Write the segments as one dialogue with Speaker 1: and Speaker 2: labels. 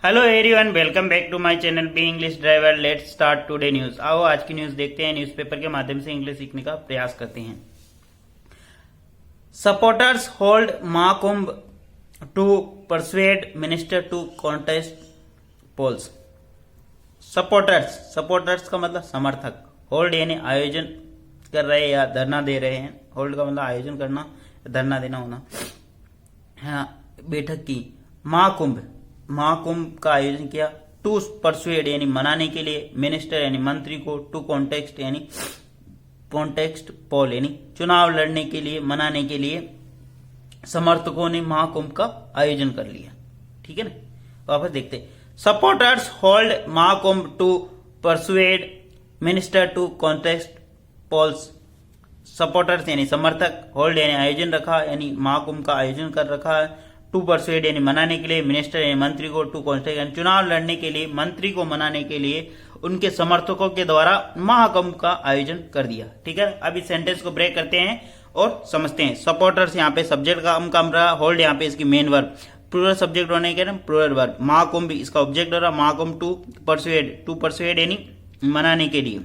Speaker 1: Hello everyone, welcome back to my channel be English driver. Let's start today news. आओ आज की news देखते हैं। न्यूज़पेपर के माध्यम से इंग्लिश सीखने का प्रयास करते हैं। Supporters hold Mahakumbh to persuade minister to contest polls. Supporters का मतलब समर्थक। होल्ड यानी आयोजन कर रहे हैं या धरना दे रहे हैं। होल्ड का मतलब आयोजन करना, धरना देना होना। हाँ, बैठक की। महाकुंभ का आयोजन किया। टू परसुएड यानी मनाने के लिए, मिनिस्टर यानी मंत्री को, टू कॉन्टेक्स्ट यानी कॉन्टेक्स्ट पोल यानी चुनाव लड़ने के लिए, मनाने के लिए समर्थकों ने महाकुंभ का आयोजन कर लिया। ठीक है ना, वापस देखते। Supporters hold Mahakumbh to persuade minister to context polls. Supporters यानी समर्थक, होल्ड यानी आयोजन रखा, यानी महाकुंभ का आयोजन कर रखा है। टू परसुएड यानी मनाने के लिए, मिनिस्टर यानी मंत्री को, टू कॉन्टेक्ट यानी चुनाव लड़ने के लिए, मंत्री को मनाने के लिए उनके समर्थकों के द्वारा महाकुंभ का आयोजन कर दिया। ठीक है, अब इस सेंटेंस को ब्रेक करते हैं और समझते हैं। सपोर्टर्स यहाँ पे सब्जेक्ट का काम रहा, होल्ड यहाँ पे इसकी मेन वर्ब, प्लूरल सब्जेक्ट होने के प्लूरल वर्ब, महाकुंभ इसका ऑब्जेक्ट हो रहा, महाकुंभ टू परसुएड यानी मनाने के लिए।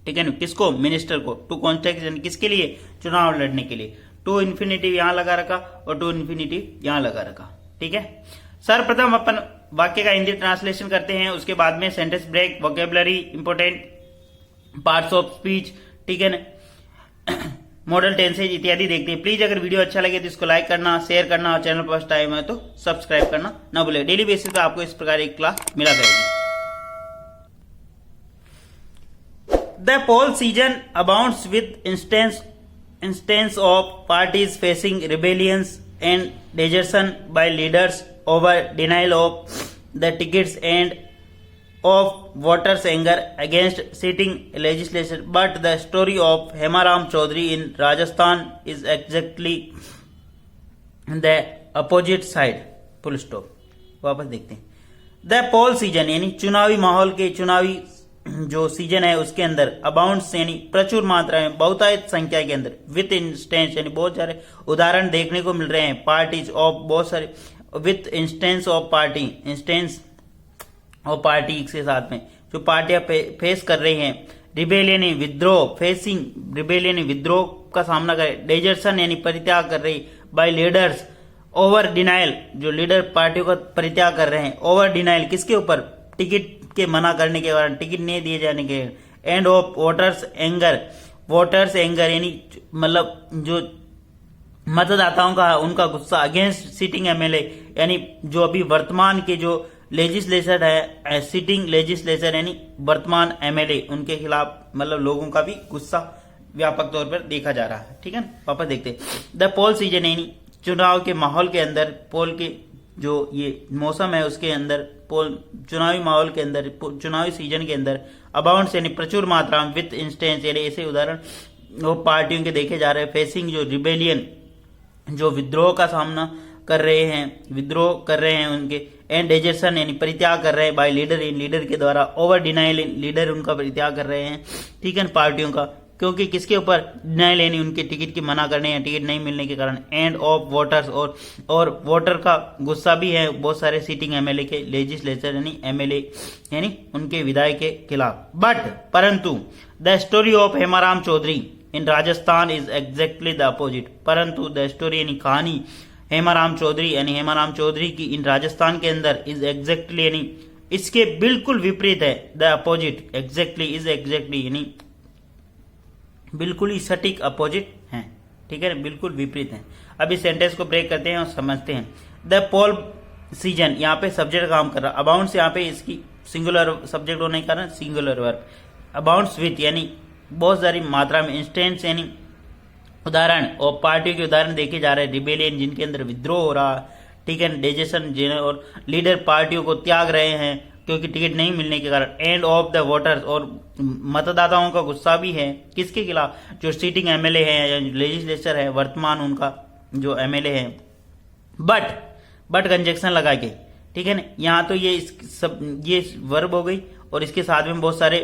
Speaker 1: ठीक है ना, किसको? मिनिस्टर को। टू कॉन्टेक्ट यानी किसके लिए? चुनाव लड़ने के लिए। टू इन्फिनिटिव यहां लगा रखा और टू इन्फिनिटिव यहां लगा रखा। ठीक है, सर्वप्रथम अपन वाक्य का हिंदी ट्रांसलेशन करते हैं, उसके बाद में sentence break, vocabulary, important parts of speech, ठीक है ना, मॉडल टेंसेज इत्यादि देखते हैं। प्लीज अगर वीडियो अच्छा लगे तो इसको लाइक करना, शेयर करना और चैनल फर्स्ट टाइम है तो सब्सक्राइब करना ना भूले। डेली बेसिस पे आपको इस प्रकार एक क्लास मिला करेगी। The poll season abounds with instance of parties facing rebellions and desertion by leaders over denial of the tickets and of voters' anger against sitting legislation. But the story of Hemaram Chaudhary in Rajasthan is exactly the opposite side. Full stop. वापस देखते हैं। The poll season यानी चुनावी माहौल के, चुनावी जो season है उसके अंदर, अबाउंड्स यानी प्रचुर मात्रा में, बहुतायत संख्या के अंदर, विथ इंस्टेंस यानी बहुत सारे उदाहरण देखने को मिल रहे हैं, पार्टीज ऑफ बहुत सारे, with instance of party, instance of party के साथ में जो पार्टियां फेस कर रही हैं। रिबेलियन यानी विद्रोह, फेसिंग रिबेलियन यानी विद्रोह का सामना करे, डेजर्सन यानी परित्याग कर रही, बाय लीडर्स, ओवर डिनाइल जो लीडर पार्टियों का परित्याग कर रहे हैं, ओवर डिनाइल किसके ऊपर? टिकट के मना करने के कारण, टिकट नहीं दिए जाने के। एंड ऑफ वोटर्स एंगर यानी मतलब जो मतदाताओं का उनका गुस्सा, अगेंस्ट सिटिंग एमएलए यानी जो अभी वर्तमान के जो लेजिस्लेचर है, सिटिंग लेजिस्लेचर यानी वर्तमान एमएलए, उनके खिलाफ मतलब लोगों का भी गुस्सा व्यापक तौर पर देखा जा रहा है। ठीक है, वापस देखते। द पोल सीजन यानी चुनाव के माहौल के अंदर, पोल के जो ये मौसम है उसके अंदर, चुनावी माहौल के अंदर, चुनावी सीजन के अंदर, अबाउंड्स यानी प्रचुर मात्रा में, विथ इंस्टेंस यानी ऐसे उदाहरण वो पार्टियों के देखे जा रहे हैं, फेसिंग जो रिबेलियन जो विद्रोह का सामना कर रहे हैं उनके, एंड डेजर्सन यानी परित्याग कर रहे हैं, बाय लीडर के द्वारा, ओवर डिनाइल लीडर उनका परित्याग कर रहे हैं। ठीक है, पार्टियों का, क्योंकि किसके ऊपर? डिनाइल यानी उनके टिकट की मना करने या टिकट नहीं मिलने के कारण। एंड ऑफ वोटर्स और वोटर का गुस्सा भी है बहुत सारे सिटिंग एमएलए के, लेजिस्लेचर यानी एमएलए यानी उनके विधायक के खिलाफ। बट परंतु the story of Hemaram Chaudhary in Rajasthan is exactly the opposite. परंतु द स्टोरी यानी कहानी हेमाराम चौधरी की इन राजस्थान के अंदर इज एग्जैक्टली यानी इसके बिल्कुल विपरीत है। The opposite, exactly is exactly यानी बिल्कुल ही सटीक अपोजिट हैं। ठीक है, बिल्कुल विपरीत हैं। अब इस सेंटेंस को ब्रेक करते हैं और समझते हैं। द पोल सीजन यहाँ पे सब्जेक्ट काम कर रहा, अबाउंड्स यहाँ पे इसकी सिंगुलर सब्जेक्ट होने के कारण सिंगुलर वर्ब, अबाउंड्स विथ यानी बहुत सारी मात्रा में, इंस्टेंस यानी उदाहरण, और पार्टियों के उदाहरण देखे जा रहे हैं, रिबेलियन जिनके अंदर विद्रोह हो रहा। ठीक है, डेजेशन और लीडर पार्टियों को त्याग रहे हैं क्योंकि टिकट नहीं मिलने के कारण। एंड ऑफ द वोटर्स और मतदाताओं का गुस्सा भी है, किसके खिलाफ? जो सिटिंग एमएलए है या लेजिस्लेचर है, वर्तमान उनका जो एमएलए है। बट कंजक्शन लगा के, ठीक है ना, यहाँ तो ये वर्ब हो गई और इसके साथ में बहुत सारे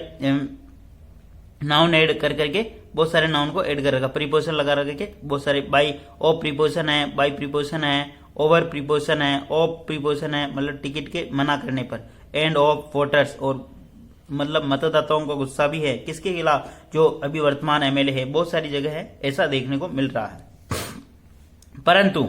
Speaker 1: नाउन ऐड करके बहुत सारे नाउन को ऐड कर रखा, प्रीपोजिशन लगा रखे, बहुत सारे बाई ऑफ प्रीपोजिशन है, बाई प्रीपोजिशन है, ओवर प्रीपोजिशन है, ऑफ प्रीपोजिशन है मतलब टिकट के मना करने पर, एंड ऑफ वोटर्स और मतलब मतदाताओं का गुस्सा भी है किसके खिलाफ, जो अभी वर्तमान एमएलए है। बहुत सारी जगह है ऐसा देखने को मिल रहा है। परंतु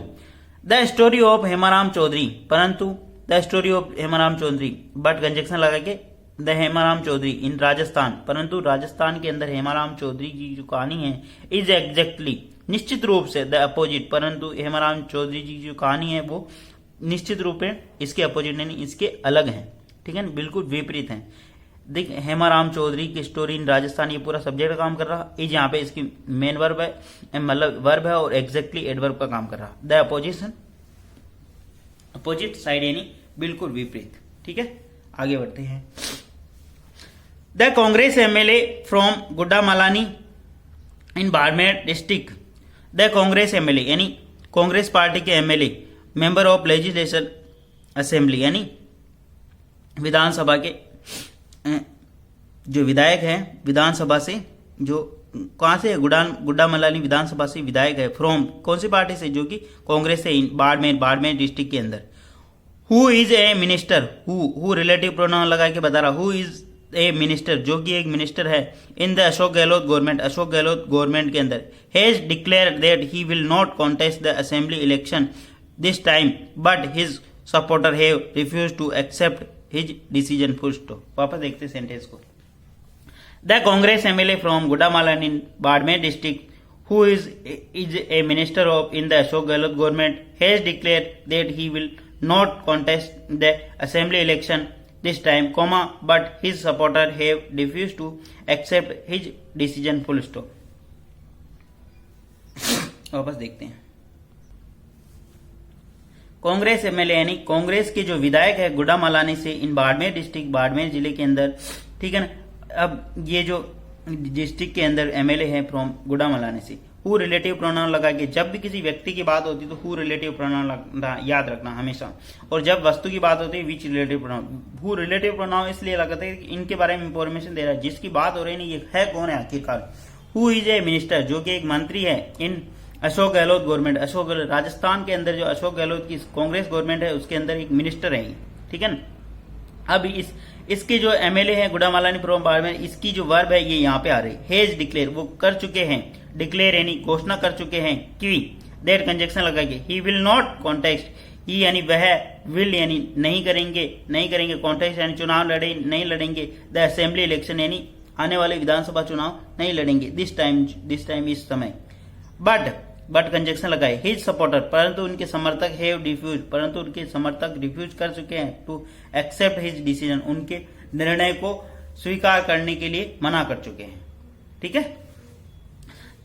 Speaker 1: the story of Hemaram Chaudhary, परंतु the story of Hemaram Chaudhary, but conjunction लगा के द हेमाराम चौधरी इन राजस्थान, परंतु राजस्थान के अंदर हेमाराम चौधरी की जो कहानी है इज एग्जैक्टली निश्चित रूप से द अपोजिट, परंतु हेमाराम चौधरी जी की जो कहानी है वो निश्चित रूप में इसके अपोजिट नहीं, इसके अलग है। ठीक है ना, बिल्कुल विपरीत है। देख हेमाराम चौधरी की स्टोरी इन राजस्थान, ये पूरा सब्जेक्ट काम कर रहा है, यहाँ पे इसकी मेन वर्ब है मतलब वर्ब है और एग्जैक्टली एडवर्ब का काम कर रहा। द अपोजिशन, अपोजिट साइड यानी बिल्कुल विपरीत। ठीक है, आगे बढ़ते हैं। The Congress MLA from Guddamalani in Barmer district, the Congress MLA यानी कांग्रेस पार्टी के MLA, member of legislation assembly यानी विधानसभा के जो विधायक है, विधानसभा से जो कहां से, गुड्डामालानी विधानसभा से विधायक है। फ्रॉम कौन सी पार्टी से, जो कि कांग्रेस से, बाड़मेर डिस्ट्रिक्ट के अंदर। Who is a minister, who relative pronoun लगा के बता रहा, हु इज ए मिनिस्टर जो कि एक मिनिस्टर है in the Ashok Gehlot government, Ashok Gehlot government के अंदर, has declare that he will not contest the assembly election this time but his supporter have refuse to accept his decision. Full stop. वापस देखते sentence को। The Congress MLA from Guddamalani in Barmer district who is a minister of in the Ashok Gehlot government has declare that he will not contest the assembly election this time, but his supporter have refused to accept his decision. Full stop. वापस देखते हैं। Congress MLA यानी कांग्रेस के जो विधायक है गुड्डामालानी से इन Barmer district, Barmer जिले के अंदर। ठीक है ना, अब ये जो डिस्ट्रिक्ट के अंदर एमएलए है फ्रॉम गुड्डामालानी से, हु रिलेटिव प्रोनाउन लगा के, जब भी किसी व्यक्ति की बात होती है तो हु रिलेटिव प्रोनाउन याद रखना हमेशा, और जब वस्तु की बात होती है which relative pronoun. Who relative pronoun इसलिए लगाते हैं कि इनके बारे में इंफॉर्मेशन दे रहा है, जिसकी बात हो रही है ये है कौन है आखिरकार। हु इज ए मिनिस्टर जो कि एक मंत्री है इन अशोक गहलोत गवर्नमेंट, अशोक गहलोत राजस्थान के अंदर जो अशोक गहलोत की कांग्रेस गवर्नमेंट है उसके अंदर एक मिनिस्टर है। ठीक है ना, अब इसके जो एमएलए है गुड्डामालानी फ्रॉम बाड़मेर, इसकी जो वर्ब है ये यहाँ पे आ रही, हेज डिक्लेयर वो कर चुके हैं, डिक्लेयर यानी घोषणा कर चुके हैं कि, दैट कंजक्शन लगाएंगे, ही विल नॉट कॉन्टेस्ट, ही यानी वह, विल यानी नहीं करेंगे, कॉन्टेस्ट यानी चुनाव नहीं लड़ेंगे, द असेंबली इलेक्शन यानी आने वाले विधानसभा चुनाव नहीं लड़ेंगे, दिस टाइम इस समय, बट कंजक्शन लगाए, हिज सपोर्टर परंतु उनके समर्थक हैव डिफ्यूज, परंतु उनके समर्थक रिफ्यूज कर चुके हैं, टू एक्सेप्ट हिज डिसीजन उनके निर्णय को स्वीकार करने के लिए मना कर चुके हैं। ठीक है,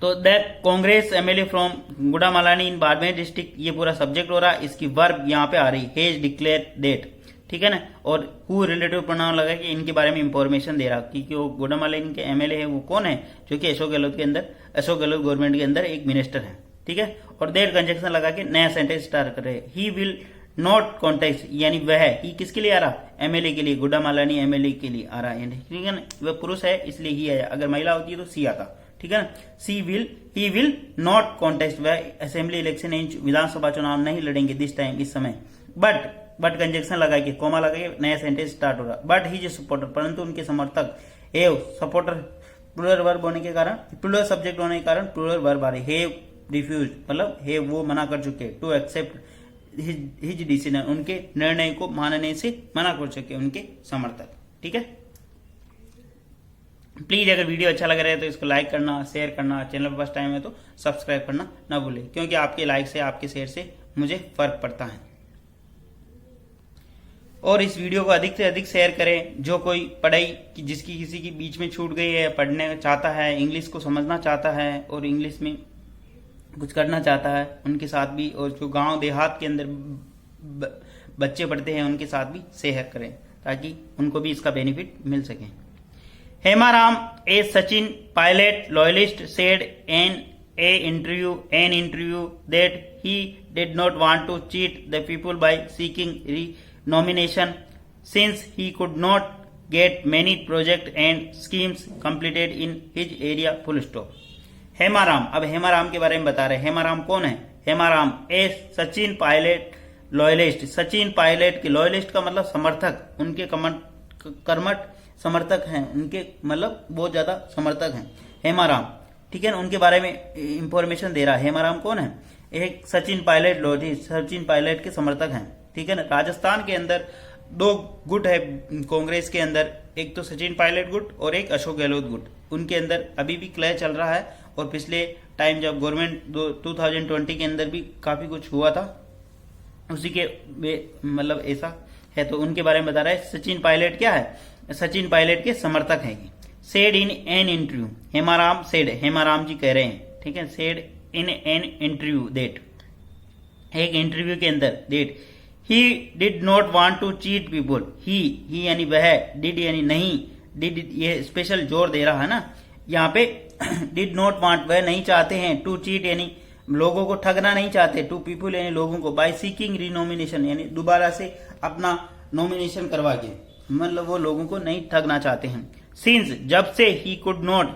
Speaker 1: तो that Congress MLA from Guddamalani in Barmer district, ये पूरा सब्जेक्ट हो रहा है, इसकी वर्ब यहाँ पे आ रही, हेज डिक्लेयर दैट। ठीक है ना, और हु रिलेटिव प्रोनाउन लगा कि इनके बारे में इंफॉर्मेशन दे रहा, क्योंकि वो गुड्डामालानी के एमएलए है, वो कौन है, जो कि अशोक गहलोत गवर्नमेंट के अंदर एक मिनिस्टर है। ठीक है, और दैट कंजक्शन लगा के नया सेंटेंस स्टार्ट कर रहे हैं, ही विल नॉट कॉन्टेस्ट यानी वह, ही किसके लिए आ रहा, एमएलए के लिए, गुड्डामालानी एमएलए के लिए आ रहा है। ठीक है ना, वह पुरुष है इसलिए ही आया, अगर महिला होती है तो सी आता। ठीक है ना, ही विल नॉट कॉन्टेस्ट, वह असेंबली इलेक्शन विधानसभा चुनाव नहीं लड़ेंगे दिस टाइम इस समय, बट कंजक्शन लगा के कोमा लगा के नया सेंटेंस स्टार्ट हो रहा, बट ही जो सपोर्टर परंतु उनके समर्थक, हेव सपोर्टर प्लूरल वर्ब होने के कारण, प्लूरल सब्जेक्ट होने के कारण प्लूरल वर्ब आ रही, हेव रिफ्यूज मतलब हे वो मना कर चुके, टू एक्सेप्ट हिज डिसीजन उनके निर्णय को मानने से मना कर चुके उनके समर्थक। ठीक है, प्लीज अगर वीडियो अच्छा लग रहा है तो इसको लाइक करना, शेयर करना, चैनल पर फर्स्ट टाइम है तो सब्सक्राइब करना ना भूलें, क्योंकि आपके लाइक से, आपके शेयर से मुझे फर्क पड़ता है। और इस वीडियो को अधिक से अधिक शेयर करें, जो कोई पढ़ाई जिसकी किसी की बीच में छूट गई है, पढ़ने चाहता है, इंग्लिश को समझना चाहता है और इंग्लिश में कुछ करना चाहता है, उनके साथ भी, और जो गांव देहात के अंदर बच्चे पढ़ते हैं उनके साथ भी शेयर करें, ताकि उनको भी इसका बेनिफिट मिल सके। Hemaram a Sachin Pilot loyalist said in an interview that he did not want to cheat the people by seeking nomination since he could not get many projects and schemes completed in his area. Full stop. Hemaram, अब हेमाराम के बारे में बता रहे हैं। हेमाराम कौन है? Hemaram a Sachin Pilot loyalist. Sachin Pilot के लॉयलिस्ट का मतलब समर्थक, उनके कर्मठ समर्थक हैं, उनके मतलब बहुत ज्यादा समर्थक हैं हेमाराम, ठीक है ना। उनके बारे में इंफॉर्मेशन दे रहा है। हेमाराम कौन है? एक सचिन पायलट लॉयलिस्ट, सचिन पायलट के समर्थक हैं, ठीक है ना। राजस्थान के अंदर दो गुट है कांग्रेस के अंदर, एक तो सचिन पायलट गुट और एक अशोक गहलोत गुट। उनके अंदर अभी भी क्लैश चल रहा है और पिछले टाइम जब गवर्नमेंट 2020 के अंदर भी काफी कुछ हुआ था, उसी के मतलब ऐसा है। तो उनके बारे में बता रहा है। सचिन पायलट क्या है? सचिन पायलट के समर्थक हैं। Said in an interview, Hemaram said, Hemaram ji कह रहे हैं, ठीक है। Said in an interview that, एक इंटरव्यू के अंदर, that he did not want to cheat people. He यानी वह, डिड यानी नहीं, डिड ये स्पेशल जोर दे रहा है ना यहाँ पे। डिड नॉट वांट वह नहीं चाहते हैं, टू चीट यानी लोगों को ठगना नहीं चाहते, टू पीपल यानी लोगों को, बाय सीकिंग रिनोमिनेशन यानी दोबारा से अपना नॉमिनेशन करवा के, मतलब वो लोगों को नहीं ठगना चाहते हैं। सिंस जब से ही could not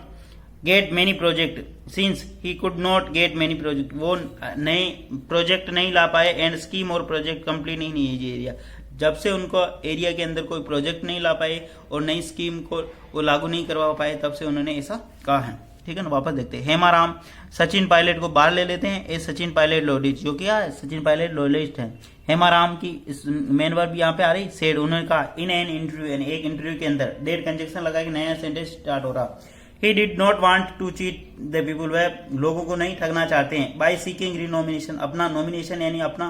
Speaker 1: get many project, since he could not get many project, वो नए प्रोजेक्ट नहीं ला पाए, एंड स्कीम और प्रोजेक्ट कंप्लीट नहीं है ये एरिया। जब से उनको एरिया के अंदर कोई प्रोजेक्ट नहीं ला पाए और नई स्कीम को वो लागू नहीं करवा पाए, तब से उन्होंने ऐसा कहा है, ठीक है ना। वापस देखते हैं। हेमाराम सचिन पायलट को बाहर ले लेते हैं। ए सचिन पायलट लॉयलिस्ट, जो क्या है सचिन पायलट लॉयलिस्ट है। हेमाराम की मेन वर्ब यहाँ पे आ रही सेड, उन्होंने कहा इन एन इंटरव्यू यानी एक इंटरव्यू के अंदर, डेट कंजक्शन लगा के नया सेंटेंस स्टार्ट हो रहा। He did not want to cheat the people, वह लोगों को नहीं ठगना चाहते हैं। बाय सीकिंग रिनोमिनेशन, अपना नॉमिनेशन यानी अपना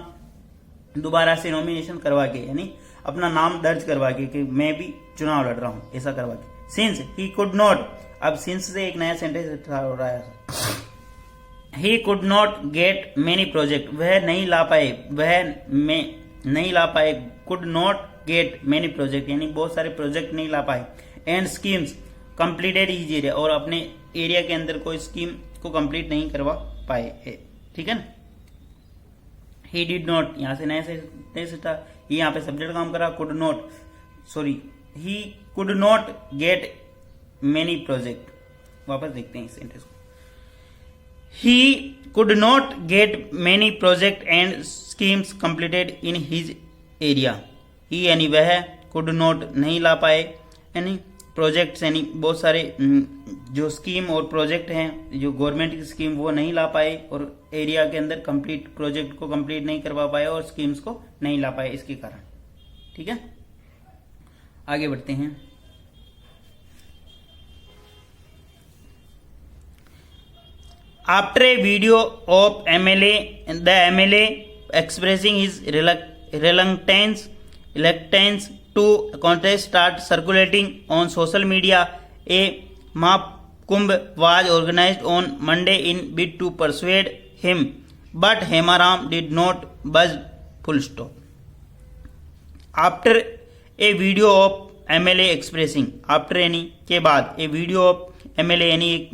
Speaker 1: दोबारा से नॉमिनेशन करवा के, यानी अपना नाम दर्ज करवा के कि मैं भी चुनाव लड़ रहा हूं, ऐसा करवा के। सिंस ही कुड नॉट, अब सिंस से एक नया सेंटेंस स्टार्ट हो रहा है। He could not get many project, वह नहीं ला पाए, वह में नहीं ला पाए, could not get many project यानी बहुत सारे प्रोजेक्ट नहीं ला पाए। And schemes completed is area, और अपने एरिया के अंदर कोई स्कीम को कंप्लीट नहीं करवा पाए, ठीक है ना। ही डिड नॉट, यहां से नया सेंटेंस था, ये यहाँ पे सब्जेक्ट काम करा, could not, sorry he could not get many project. वापस देखते हैं इस सेंटेंस को। He could not get many project and schemes completed in his area. He यानी वह, कुड नॉट नहीं ला पाए, यानी प्रोजेक्ट्स यानी बहुत सारे जो स्कीम और प्रोजेक्ट हैं जो गवर्नमेंट की स्कीम वो नहीं ला पाए, और एरिया के अंदर कंप्लीट प्रोजेक्ट को कंप्लीट नहीं करवा पाए और स्कीम्स को नहीं ला पाए इसके कारण, ठीक है। आगे बढ़ते हैं। After a video of the MLA expressing his reluctance to contest start circulating on social media, a Mahakumbh was organized on Monday in bid to persuade him, but Hemaram did not budge. Full stop. After a video of MLA expressing, after यानी के बाद, a video of MLA यानी एक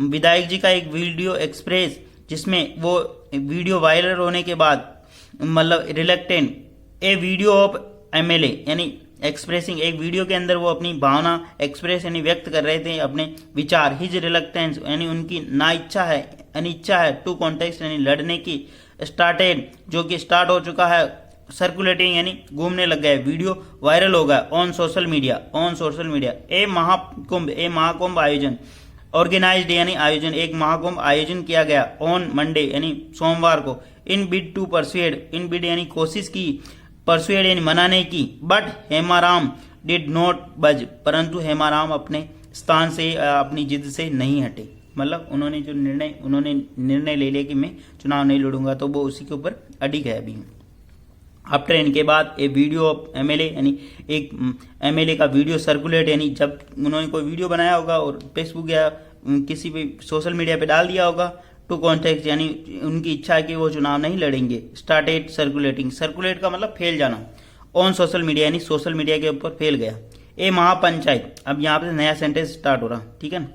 Speaker 1: विधायक जी का एक video express, जिसमें वो वीडियो वायरल होने के बाद मतलब reluctant, A video of MLA यानी एक्सप्रेसिंग, एक वीडियो के अंदर वो अपनी भावना एक्सप्रेस यानी व्यक्त कर रहे थे, अपने विचार। हिज रिलेक्टेंस यानी उनकी ना इच्छा है, अनिच्छा है, टू कॉन्टेक्स्ट यानी लड़ने की, स्टार्टेड जो कि स्टार्ट हो चुका है, सर्कुलेटिंग यानी घूमने लग गया, वीडियो वायरल हो गया, ऑन सोशल मीडिया। ए महाकुंभ आयोजन, ऑर्गेनाइज्ड यानी आयोजन, एक महाकुंभ आयोजन किया गया, ऑन मंडे यानी सोमवार को, in bid to persuade, in bid यानी कोशिश की, परसुएड यानी मनाने की, बट हेमाराम डिड नॉट बज, परंतु हेमाराम अपने स्थान से, अपनी जिद से नहीं हटे। मतलब उन्होंने निर्णय ले लिया कि मैं चुनाव नहीं लड़ूंगा, तो वो उसी के ऊपर अडिग है अभी। आफ्टर इनके बाद ए वीडियो ऑफ एमएलए यानी एक एमएलए का वीडियो सर्कुलेट, यानी जब उन्होंने कोई वीडियो बनाया होगा और फेसबुक या किसी भी सोशल मीडिया पे डाल दिया होगा, टू कॉन्टेक्ट यानी उनकी इच्छा है कि वो चुनाव नहीं लड़ेंगे, स्टार्टेड सर्कुलेटिंग, सर्कुलेट का मतलब फैल जाना, ऑन सोशल मीडिया यानी सोशल मीडिया के ऊपर फैल गया। ए महापंचायत, अब यहाँ पे नया सेंटेंस स्टार्ट हो रहा, ठीक है ना।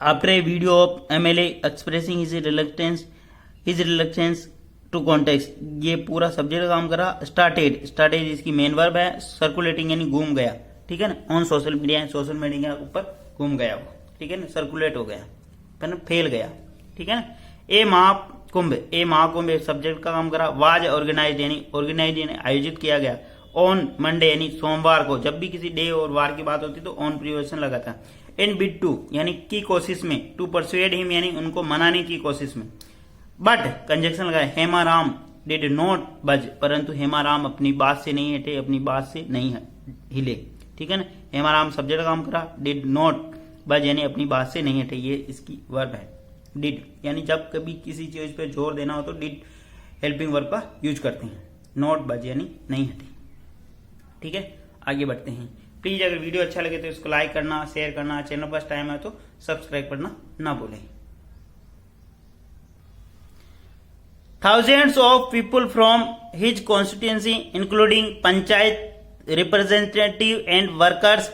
Speaker 1: After a video of MLA expressing his reluctance to context, ये पूरा सब्जेक्ट का काम करा। स्टार्टेड इसकी मेन वर्ब है, सर्कुलेटिंग यानी घूम गया, ठीक है ना, ऑन सोशल मीडिया के ऊपर घूम गया वो, ठीक है ना, सर्कुलेट हो गया, फैल गया, ठीक है ना। ए कुंभ, ए महाकुंभ एक सब्जेक्ट का काम करा। वाज ऑर्गेनाइज यानी आयोजित किया गया। ऑन मंडे यानी सोमवार को, जब भी किसी डे और वार की बात होती तो ऑन प्रिपोजिशन लगा था। इन बिड टू यानी की कोशिश में, टू परसुएड हिम यानी उनको मनाने की कोशिश में। बट कंजक्शन लगाया, हेमाराम डिड नॉट बज, परंतु हेमाराम अपनी बात से नहीं हटे, अपनी बात से नहीं हिले। ठीक है ना, हेमाराम सब्जेक्ट काम करा, डिड नॉट बज यानी अपनी बात से नहीं हटे, ये इसकी वर्ब है। डिड यानी जब कभी किसी चीज पे जोर देना हो तो डिड हेल्पिंग वर्ब का यूज करते हैं। नॉट बज यानी नहीं हटे। ठीक है, आगे बढ़ते हैं। प्लीज अगर वीडियो अच्छा लगे तो इसको लाइक करना, शेयर करना, चैनल फर्स्ट टाइम है तो सब्सक्राइब करना ना भूलें। Thousands of people from his constituency, including panchayat representative and workers,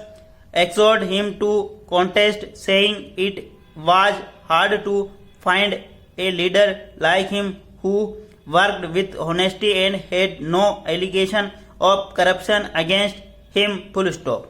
Speaker 1: exhorted him to contest, saying it was hard to find a leader like him who worked with honesty and had no allegation of corruption against him. Full stop.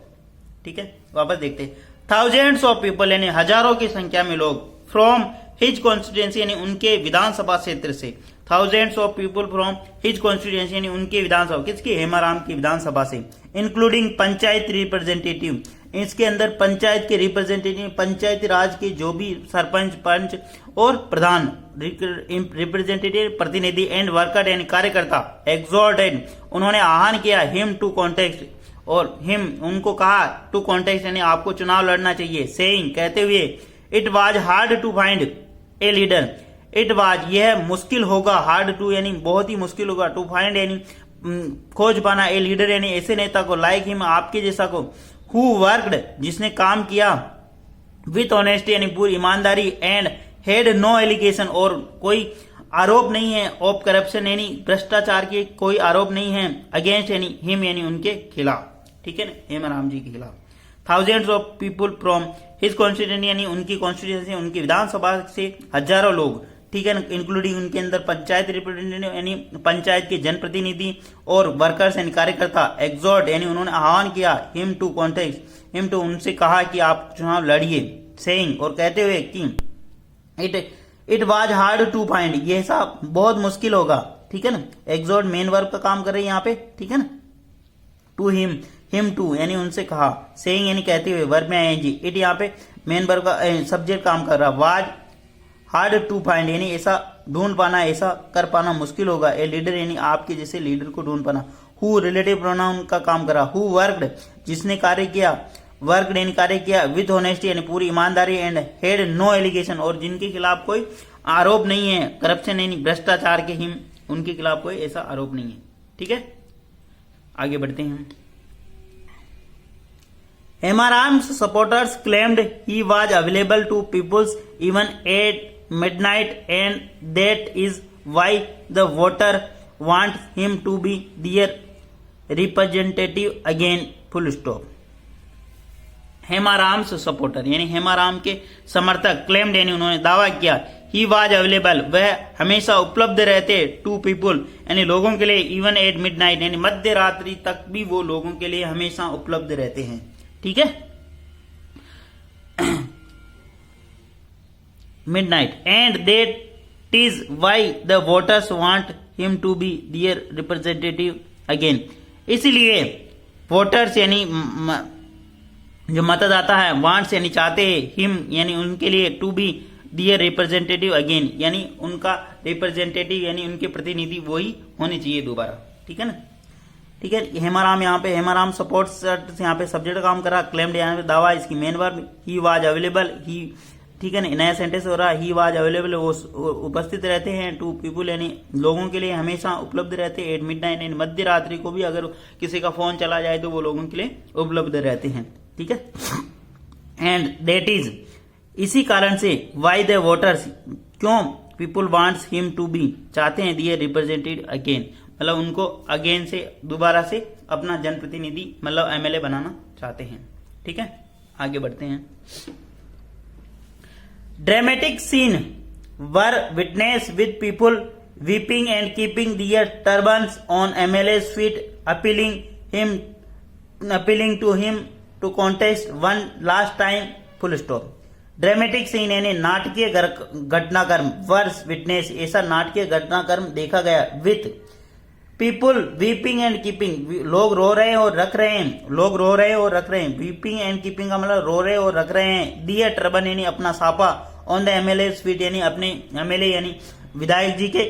Speaker 1: ठीक है, वापस देखते हैं। Thousands of people यानी हजारों की संख्या में लोग, from हिज कॉन्स्टिट्यूएंसी यानी उनके विधानसभा क्षेत्र से। Thousands of people from his constituency यानी उनके विधानसभा, किसकी? हेमाराम की विधानसभा से। इंक्लूडिंग पंचायत रिप्रेजेंटेटिव, इसके अंदर पंचायत के रिप्रेजेंटेटिव, पंचायती राज के जो भी सरपंच, पंच और प्रधान, रिप्रेजेंटेटिव प्रतिनिधि, एंड वर्कर यानी कार्यकर्ता। एक्सॉर्टेड उन्होंने आह्वान किया, हिम टू कॉन्टेस्ट, और हिम उनको कहा, टू कॉन्टेस्ट यानी आपको चुनाव लड़ना चाहिए। सेइंग कहते हुए, it was hard to find a leader, it was यह मुश्किल होगा, हार्ड टू यानी बहुत ही मुश्किल होगा, टू फाइंड यानी खोज पाना, ए लीडर यानी ऐसे नेता को, लाइक हिम आपके जैसा को, हु वर्कड जिसने काम किया, विथ ऑनेस्टी यानी पूरी ईमानदारी, एंड हैड नो एलिगेशन और कोई आरोप नहीं है, ऑफ करप्शन यानी भ्रष्टाचार के कोई आरोप नहीं है, अगेंस्ट यानी हिम यानी उनके खिलाफ। ठीक है ना, हेमाराम जी के खिलाफ। Thousands of people from his constituency यानी उनकी कॉन्स्टिट्यूएंसी, उनकी विधानसभा से हजारों लोग। ठीक है ना, इंक्लूडिंग उनके अंदर पंचायत रिप्रेजेंटेटिव यानी पंचायत के जनप्रतिनिधि और वर्कर्स यानी कार्यकर्ता। एक्सॉर्ट यानी उन्होंने आह्वान किया, him to contest, him to उनसे कहा कि आप चुनाव लड़िए। सेइंग और कहते हुए कि it was hard to find, ये सब बहुत मुश्किल होगा। ठीक है ना, एक्सॉर्ट मेन वर्ब का काम कर रही है यहाँ पे। ठीक है ना, टू हिम टू यानी उनसे कहा, सेइंग यानी कहते हुए, वर्ब में आईएनजी, इट यहाँ पे मेन वर्ब का सब्जेक्ट काम कर रहा। वाज हार्ड टू फाइंड यानी ऐसा ढूंढ पाना, ऐसा कर पाना मुश्किल होगा। ए लीडर यानी आपके जैसे लीडर को ढूंढ पाना। हु रिलेटिव प्रोनाउन का काम करा। हु वर्कड जिसने कार्य किया, वर्कड यानी कार्य किया, विथ ऑनेस्टी यानी पूरी ईमानदारी, एंड हैड नो एलिगेशन और जिनके खिलाफ कोई आरोप नहीं है, करप्शन यानी भ्रष्टाचार के, हिम उनके खिलाफ कोई ऐसा आरोप नहीं है। ठीक है, आगे बढ़ते हैं। Hemaram's supporters claimed he was available to people even at midnight, and that is why the voter want him to be their representative again. Full stop. Hemaram's supporter यानी हेमाराम के समर्थक, क्लेम्ड यानी उन्होंने दावा किया, ही वाज अवेलेबल वह हमेशा उपलब्ध रहते, टू पीपुल यानी लोगों के लिए, इवन एट मिडनाइट यानी मध्य रात्रि तक भी वो लोगों के लिए हमेशा उपलब्ध रहते हैं। ठीक है, midnight, and that is why the voters want him to be their representative again. इसलिए वोटर्स यानी जो मतदाता है, वांट्स यानी चाहते हैं, हिम यानी उनके लिए, to be their representative again यानी उनका रिप्रेजेंटेटिव यानी उनके प्रतिनिधि वही होने चाहिए दोबारा। ठीक है ना, ठीक है। हेमाराम यहाँ पे, हेमाराम सपोर्ट्स यहाँ पे सब्जेक्ट काम करा, क्लेम्ड यहाँ पे दावा, इसकी main verb he was available, he. ठीक है ना, नया सेंटेंस हो रहा है, ही वाज अवेलेबल वो उपस्थित रहते हैं, टू पीपुल यानी लोगों के लिए हमेशा उपलब्ध रहते हैं, एट मिडनाइट यानी मध्य रात्रि को भी अगर किसी का फोन चला जाए तो वो लोगों के लिए उपलब्ध रहते हैं। ठीक है, एंड दैट इज इसी कारण से, वाई द वोटर्स क्यों, people wants him to be चाहते हैं, दियर रिप्रेजेंटेटिव अगेन मतलब उनको अगेन से दोबारा से अपना जनप्रतिनिधि मतलब एमएलए बनाना चाहते हैं। ठीक है, आगे बढ़ते हैं। Dramatic scene were witness with people weeping and keeping their turbans on MLA's feet, appealing to him to contest one last time. Full stop. Dramatic scene यानी नाटकीय घटनाक्रम, वर्स विटनेस ऐसा नाटकीय घटनाक्रम देखा गया, with people weeping and keeping, लोग रो रहे हैं और रख रहे हैं, लोग रो रहे हैं और रख रहे हैं, वीपिंग एंड कीपिंग का मतलब रो रहे और रख रहे हैं, दियर टर्बन यानी अपना साफा, ऑन द एमएलए फीट यानी अपने एमएलए यानी विधायक जी के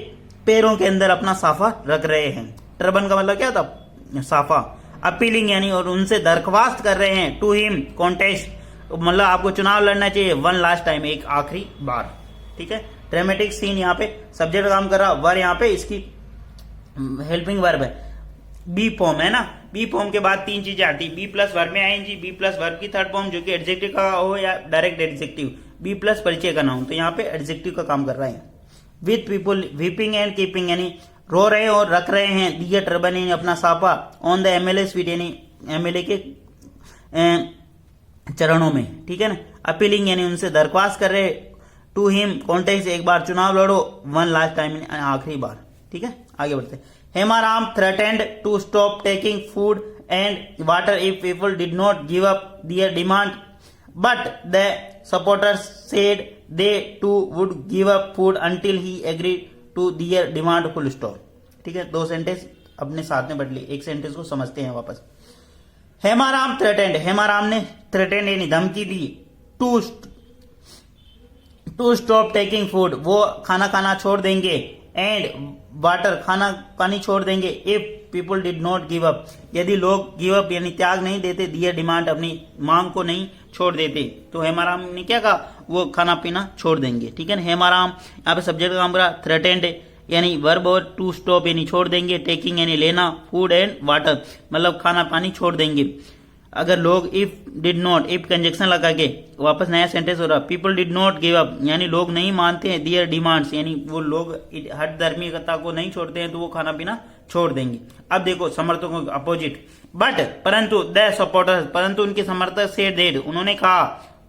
Speaker 1: पैरों के अंदर अपना साफा रख रहे हैं। टर्बन का मतलब क्या था, साफा। अपीलिंग यानी और उनसे दरख्वास्त कर रहे हैं, टू हिम कॉन्टेस्ट मतलब आपको चुनाव लड़ना चाहिए, वन लास्ट टाइम एक आखिरी बार, ठीक है। ड्रामेटिक सीन यहाँ पे सब्जेक्ट काम कर रहा, वर यहाँ पे इसकी हेल्पिंग वर्ब है, बी फॉर्म है ना। बी फॉर्म के बाद तीन चीजें आती, बी प्लस वर्ब में आएंगी, बी प्लस वर्ब की थर्ड फॉर्म जो कि एडजेक्टिव का हो या डायरेक्ट एडजेक्टिव, बी प्लस परिचय का नाउन, तो यहाँ पे एडजेक्टिव का काम कर रहा है। With people weeping and keeping यानी रो रहे और रख रहे हैं, दियर टर्बन यानी अपना साफा, ऑन द एमएलए स्वीट यानी एमएलए के चरणों में, ठीक है ना। अपीलिंग यानी उनसे दरख्वास्त कर रहे, टू हिम कॉन्टेस्ट एक बार चुनाव लड़ो, वन लास्ट टाइम आखिरी बार, ठीक है। आगे बढ़ते हैं। Hemaram threatened to stop taking food and water if people did not give up their demand, but the supporters said they too would give up food until he agreed to their demand, full stop, ठीक है। दो sentence अपने साथ में पढ़ लिए, एक sentence को समझते हैं वापस। हेमाराम थ्रेटेंड, हेमाराम ने थ्रेटेंड यानी धमकी दी, टू स्टॉप टेकिंग फूड वो खाना खाना छोड़ देंगे, एंड वाटर खाना पानी छोड़ देंगे, if people did not give up यदि लोग गिव अप यानी त्याग नहीं देते, दियर डिमांड अपनी मांग को नहीं छोड़ देते, तो हेमाराम ने क्या कहा, वो खाना पीना छोड़ देंगे, ठीक है ना। हेमाराम यहाँ पे सब्जेक्ट का काम करा, थ्रेटेंड यानी वर्ब और टू स्टॉप यानी छोड़ देंगे, टेकिंग यानी लेना, फूड एंड वाटर मतलब खाना पानी छोड़ देंगे। अगर लोग if did not, if conjunction लगा के वापस नया सेंटेंस हो रहा, people did not give up यानी लोग नहीं मानते हैं, दियर डिमांड्स यानी वो लोग हर धर्मीयता को नहीं छोड़ते हैं, तो वो खाना पीना छोड़ देंगे। अब देखो समर्थकों का अपोजिट, बट परंतु द सपोर्टर्स परंतु उनके समर्थक से देड उन्होंने कहा,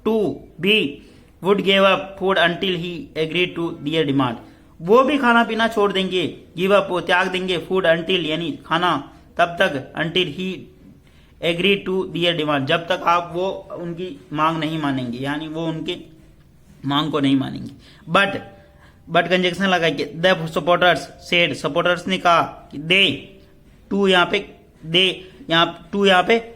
Speaker 1: to be would give up food until he agreed to their demand वो भी खाना पीना छोड़ देंगे, गिव अप वो त्याग देंगे, फूड अंटिल यानी खाना तब तक, until he agree to their demand जब तक आप वो उनकी मांग नहीं मानेंगे, यानी वो उनके मांग को नहीं मानेंगे। बट कंजक्शन लगा के द सपोर्टर्स सेड सपोर्टर्स ने कहा, दे टू यहाँ पे दे टू यहाँ पे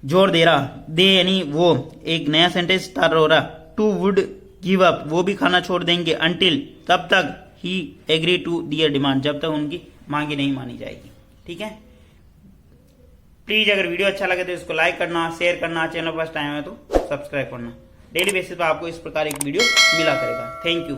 Speaker 1: जोर दे रहा, दे यानी वो एक नया सेंटेंस स्टार्ट हो रहा, टू वुड गिव अप वो भी खाना छोड़ देंगे, अंटिल तब तक, ही एग्री टू दियर डिमांड जब तक उनकी मांगे नहीं मानी जाएगी, ठीक है। प्लीज अगर वीडियो अच्छा लगे तो इसको लाइक करना, शेयर करना, चैनल पर फर्स्ट टाइम है तो सब्सक्राइब करना। डेली बेसिस पर आपको इस प्रकार एक वीडियो मिला करेगा। Thank you.